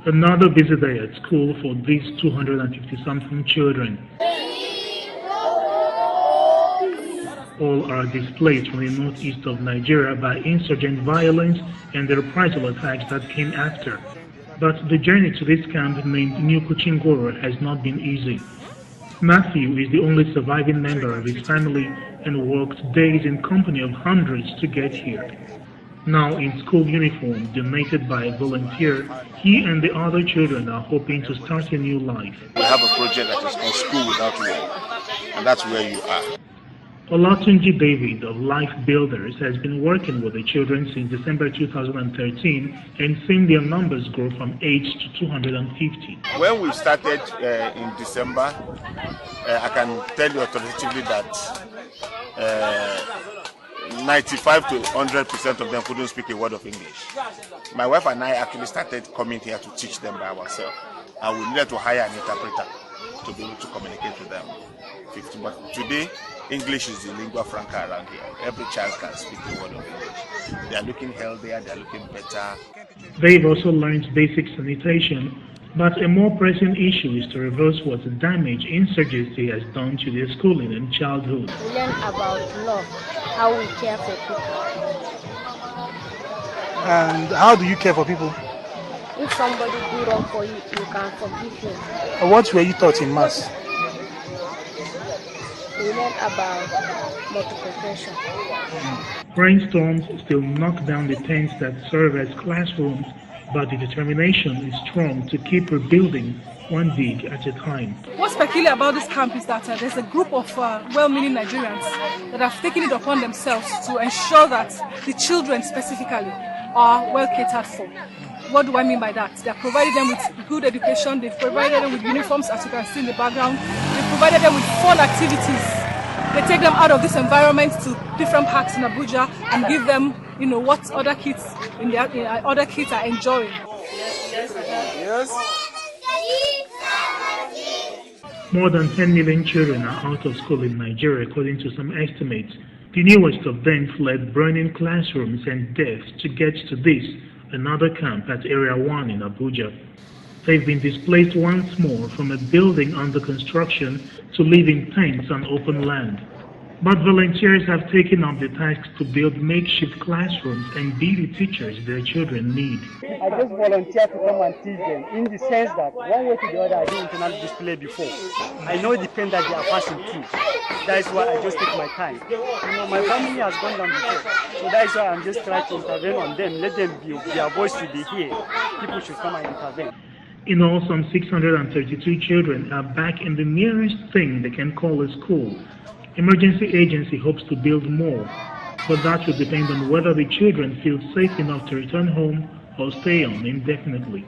Another busy day at school for these 250-something children. All are displaced from the northeast of Nigeria by insurgent violence and the reprisal attacks that came after. But the journey to this camp named New Kuchingoro has not been easy. Matthew is the only surviving member of his family and worked days in company of hundreds to get here. Now in school uniform donated by a volunteer, he and the other children are hoping to start a new life. We have a project that is called School Without War, and that's where you are. Olatunji David of Life Builders has been working with the children since December 2013 and seen their numbers grow from 8 to 250. When we started in December, I can tell you authoritatively that 95 to 100% of them couldn't speak a word of English. My wife and I actually started coming here to teach them by ourselves, and we needed to hire an interpreter to be able to communicate with them. But today, English is the lingua franca around here. Every child can speak a word of English. They are looking healthier, they are looking better. They've also learned basic sanitation, but a more pressing issue is to reverse what damage insurgency has done to their schooling and childhood. We learn about love, how we care for people. And how do you care for people? If somebody do wrong for you, you can forgive him. What were you taught in Mass? We learn about multiplication. Brainstorms still knock down the tents that serve as classrooms, but the determination is strong to keep rebuilding one dig at a time. What's peculiar about this camp is that there's a group of well-meaning Nigerians that have taken it upon themselves to ensure that the children specifically are well catered for. What do I mean by that? They've provided them with good education, they've provided them with uniforms, as you can see in the background, they've provided them with fun activities. They take them out of this environment to different parks in Abuja and give them, what other kids other kids are enjoying. Yes. More than 10 million children are out of school in Nigeria, according to some estimates. The newest of them fled burning classrooms and deaths to get to this, another camp at Area 1 in Abuja. They've been displaced once more from a building under construction to live in tents on open land. But volunteers have taken up the task to build makeshift classrooms and be the teachers their children need. I just volunteer to come and teach them in the sense that one way to the other I did internal display before. I know the pain that they are passing through. That is why I just take my time. My family has gone down before. So that is why I'm just trying to intervene on them. Let them be, their voice should be here. People should come and intervene. In all, some 632 children are back in the nearest thing they can call a school. Emergency agency hopes to build more, but that will depend on whether the children feel safe enough to return home or stay on indefinitely.